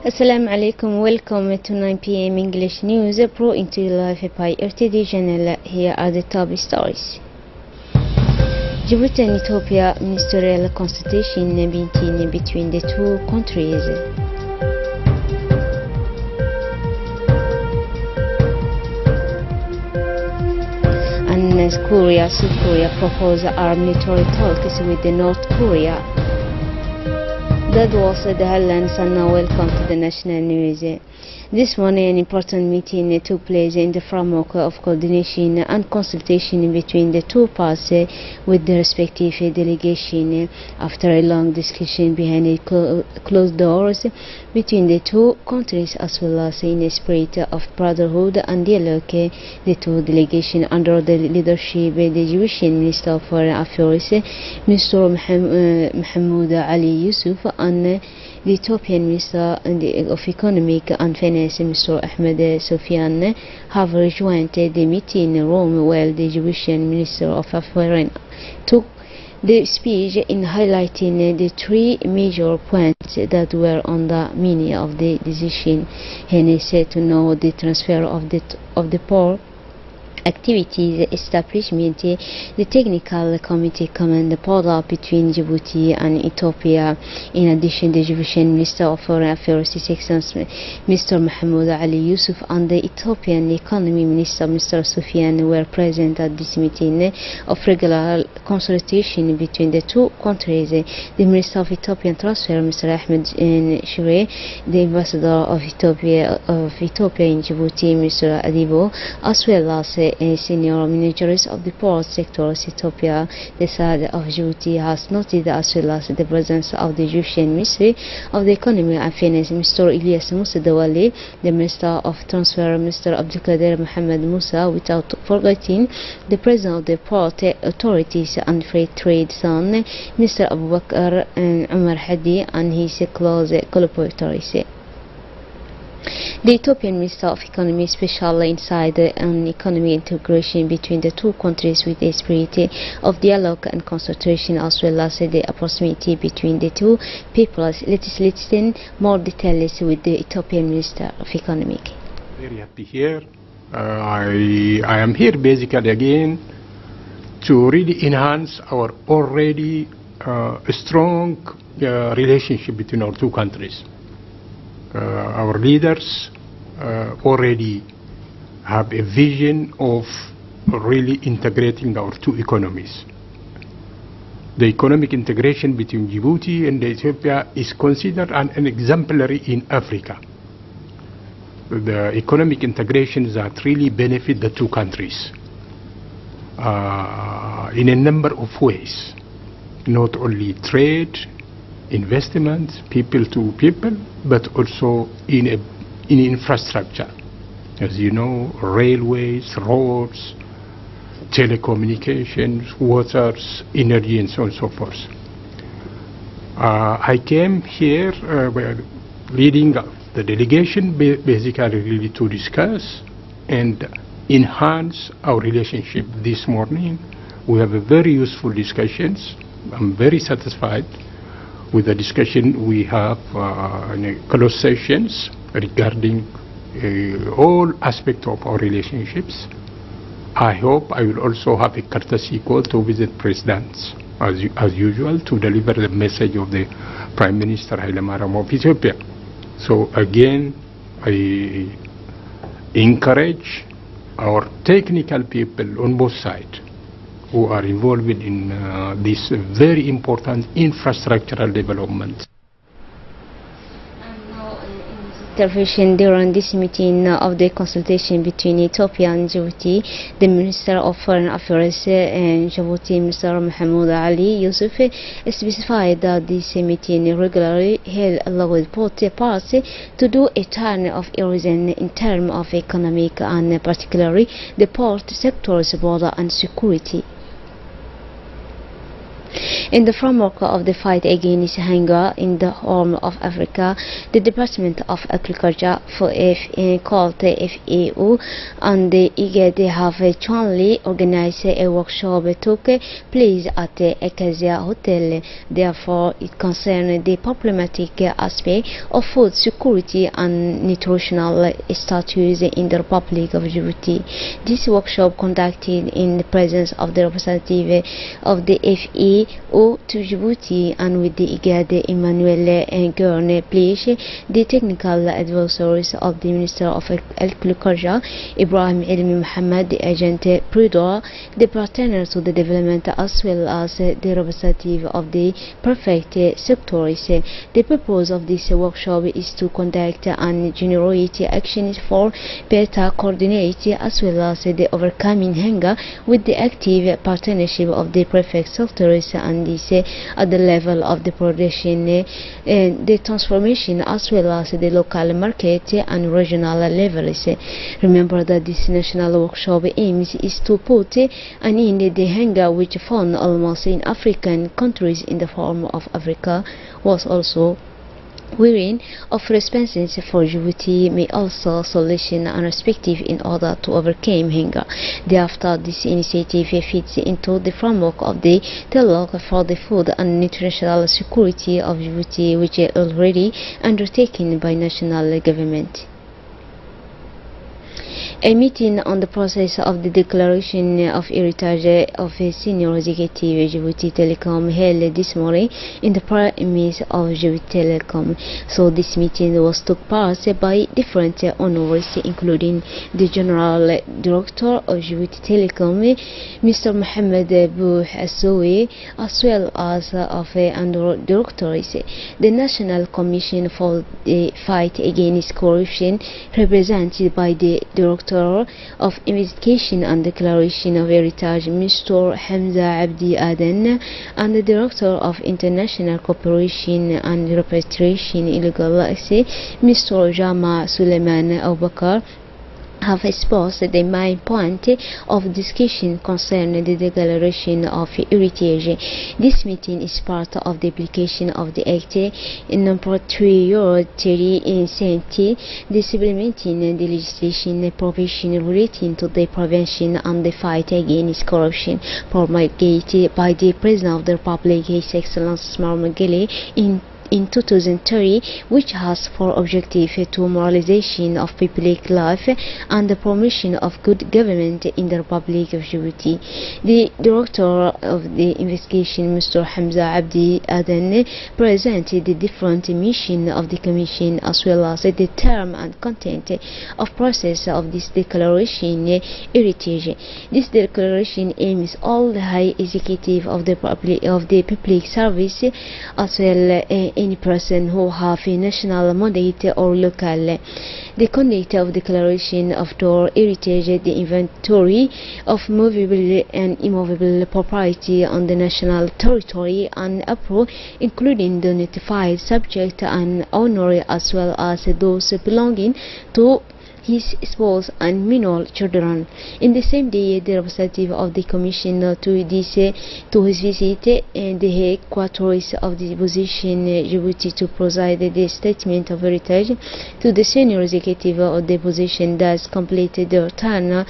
Assalamu alaikum, welcome to 9 p.m. English News brought into live by RTD channel. Here are the top stories. Djibouti and Ethiopia ministerial consultation meeting between the two countries. And South Korea propose armed military talks with the North Korea. That was the headlines, and now welcome to the national news. This morning an important meeting took place in the framework of coordination and consultation between the two parts with the respective delegation after a long discussion behind closed doors between the two countries, as well as in a spirit of brotherhood and dialogue. The two delegations under the leadership of the Egyptian Minister of Foreign Affairs, Mr. Mahmoud Ali Yusuf, and the Ethiopian Minister of Economic and Finance, Mr. Ahmed Soufiane, have rejoined the meeting in Rome, while the Egyptian Minister of Foreign took the speech in highlighting the three major points that were on the meaning of the decision. He said to know the transfer of the port activities establishment, the technical committee command border between Djibouti and Ethiopia. In addition, the Egyptian Minister of Foreign Affairs, His Excellency Mr. Mahmoud Ali Yusuf, and the Ethiopian Economy Minister, Mr. Soufiane, were present at this meeting of regular consultation between the two countries. The Minister of Ethiopian Transfer, Mr. Ahmed Shire, the Ambassador of Ethiopia in Djibouti, Mr. Adibo, as well as senior managers of the port sector. Ethiopia, the side of Djibouti, has noted, as well as the presence of the Egyptian Ministry of the Economy and Finance, Mr. Ilyas Moussa Dawali, the Minister of Transfer, Mr. Abdelkader Mohamed Moussa, without forgetting the President of the Port Authorities and Free Trade Zone, Mr. Abubakar Umar Hadi, and his close collaborators. The Ethiopian Minister of Economy, especially inside on economic integration between the two countries with the spirit of dialogue and consultation, as well as the proximity between the two peoples. Let's listen more details with the Ethiopian Minister of Economy. Very happy here. I am here basically again to really enhance our already strong relationship between our two countries. Our leaders already have a vision of really integrating our two economies. The economic integration between Djibouti and Ethiopia is considered an exemplary in Africa. The economic integrations that really benefit the two countries in a number of ways, not only trade, investment, people to people, but also in infrastructure. As you know, railways, roads, telecommunications, waters, energy, and so on and so forth. I came here leading the delegation basically really to discuss and enhance our relationship this morning. We have a very useful discussions. I'm very satisfied with the discussion we have in closed sessions regarding all aspects of our relationships. I hope I will also have a courtesy call to visit presidents as usual to deliver the message of the Prime Minister Haile Mariam of Ethiopia. So again, I encourage our technical people on both sides who are involved in this very important infrastructural development. Intervention during this meeting of the consultation between Ethiopia and Djibouti, the Minister of Foreign Affairs in Djibouti, Mr. Mahmoud Ali Yusuf, specified that this meeting regularly held allowed both parts to do a turn of erosion in terms of economic and particularly the port sector's border and security. In the framework of the fight against hunger in the Horn of Africa, the Department of Agriculture for called FAO and the IGAD have jointly organized a workshop took place at the Acacia Hotel. Therefore, it concerns the problematic aspect of food security and nutritional status in the Republic of Djibouti. This workshop conducted in the presence of the representative of the FAO to Djibouti and with the IGAD Emmanuel Gurne Pliche, the technical advisors of the Minister of Agriculture Ibrahim Ilmi Mohammed, the agent Prudor, the partner to the development, as well as the representative of the prefect sectors. The purpose of this workshop is to conduct and generate actions for better coordinate as well as the overcoming hunger with the active partnership of the prefect sectors and this at the level of the production, the transformation as well as the local market and regional levels. Remember that this national workshop aims is to put an end to the hunger which found almost in African countries in the Horn of Africa was also wherein of responses for Djibouti may also solution and respective in order to overcome hunger. Thereafter, this initiative fits into the framework of the dialogue for the food and nutritional security of Djibouti, which is already undertaken by national government. A meeting on the process of the declaration of heritage of a senior executive Djibouti Telecom held this morning in the premise of Djibouti Telecom. So this meeting was took part by different honors, including the General Director of Djibouti Telecom, Mr. Mohamed Bouh Assoui, as well as of under directors, the National Commission for the Fight Against Corruption, represented by the Director of Investigation and Declaration of Heritage, Mr. Hamza Abdi Aden, and the Director of International Cooperation and Repatriation Illegal Access, Mr. Jama Suleiman Abubakar, have exposed the main point of discussion concerning the declaration of heritage. This meeting is part of the application of the Act number 3/30 in Senti, the supplementing the legislation provision relating to the prevention and the fight against corruption promulgated by the President of the Republic, His Excellency Ismail Magili, in 2030, which has for objective to moralization of public life and the promotion of good government in the Republic of Djibouti. The Director of the Investigation, Mr. Hamza Abdi Aden, presented the different mission of the Commission as well as the term and content of process of this declaration heritage. This declaration aims all the high executive of the public service as well any person who have a national mandate or local. The conduct of declaration of the heritage, the inventory of movable and immovable property on the national territory and approach, including the notified subject and owner as well as those belonging to his spouse and minor children. In the same day, the representative of the Commission to his visit the headquarters of the opposition Djibouti to provide the statement of heritage to the senior executive of the opposition that completed the return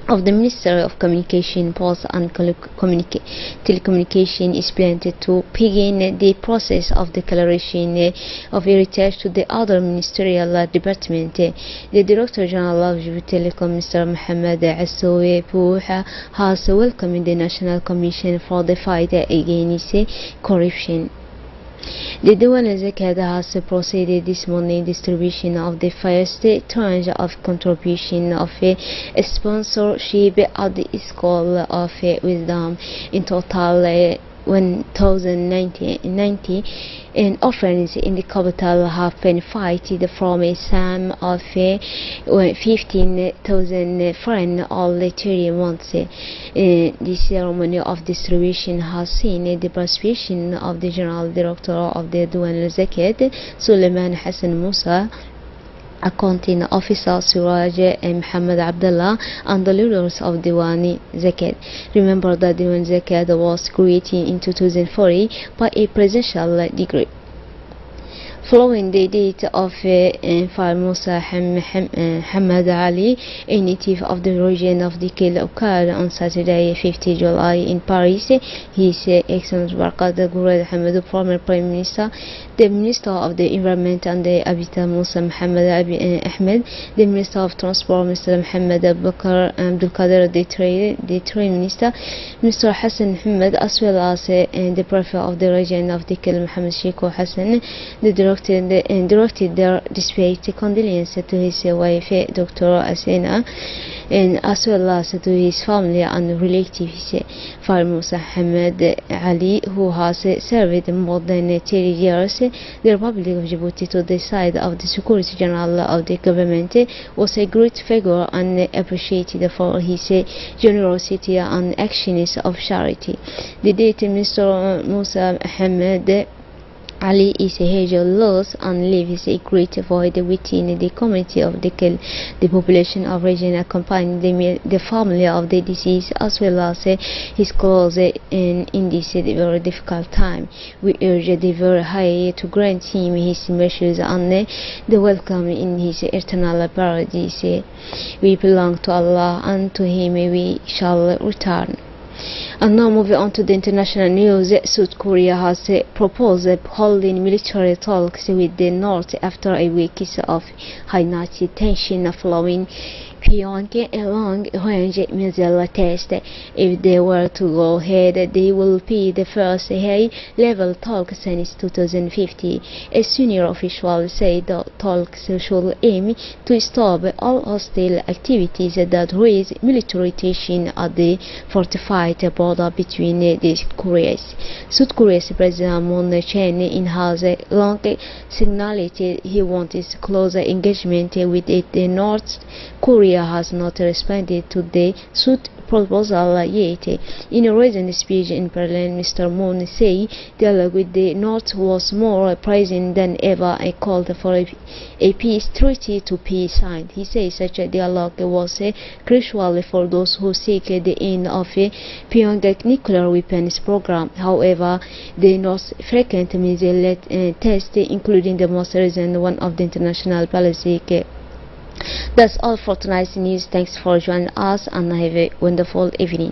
of the Minister of Communication, Posts and Telecommunication is planned to begin the process of declaration of heritage to the other ministerial department. The Director General of Djibouti Telecom, Mr. Mohamed Assoui Bouha, has welcomed the National Commission for the Fight Against Corruption. The Dewan Zakat has proceeded this morning distribution of the first tranche of contribution of sponsorship at the School of Wisdom. In total, 1,090 in offerings in the capital have been benefited from a sum of 15,000 francs all 3 months. The ceremony of distribution has seen the participation of the General Director of the Dewan Zakat, Suleiman Hassan Musa, accounting officer Suraj Muhammad Abdullah, and the leaders of Diwani Zakat. Remember that Diwan Zakat was created in 2040 by a presidential decree. Following the death of Far Musa Hamad Ali, a native of the region of Dikil, occurred on Saturday, 50 July in Paris. His Excellency Barkat Gurad Hamad, former Prime Minister, the Minister of the Environment and the Habitat Musa Muhammad Ahmed, the Minister of Transport Mr. Muhammad Abdul Qadir, the Trade Minister Mr. Hassan Muhammad, as well as the Prefect of the region of Dikil Muhammad Sheikh Hassan, directed their despite condolences to his wife Dr. Asena, and as well as to his family and relatives. Far Musa Hamad Ali, who has served more than 30 years the Republic of Djibouti to the side of the Secretary General of the government, was a great figure and appreciated for his generosity and actions of charity. The date Mr. Musa Hamad Ali is a huge loss and leaves a great void within the community of Dikil. The population of region accompanied the family of the deceased as well as his close in this very difficult time. We urge the very high to grant him his mercies and the welcome in his eternal paradise. We belong to Allah, and to him we shall return. And now moving on to the international news, South Korea has proposed holding military talks with the North after a week of high-notch tension following Pyongyang a long-range missile test. If they were to go ahead, they will be the first high-level talks since 2050. A senior official said the talks should aim to stop all hostile activities that raise military tension at the fortified border between the Koreas. South Korea's President Moon Jae-in has long signaled he wants closer engagement with the North Korea has not responded to the South proposal yet. In a recent speech in Berlin, Mr. Moon said dialogue with the North was more pressing than ever and called for a peace treaty to be signed. He said such a dialogue was crucial for those who seek the end of Pyongyang nuclear weapons program. However, the North's frequent missile tests, including the most recent one of the international ballistic. That's all for tonight's news. Thanks for joining us and have a wonderful evening.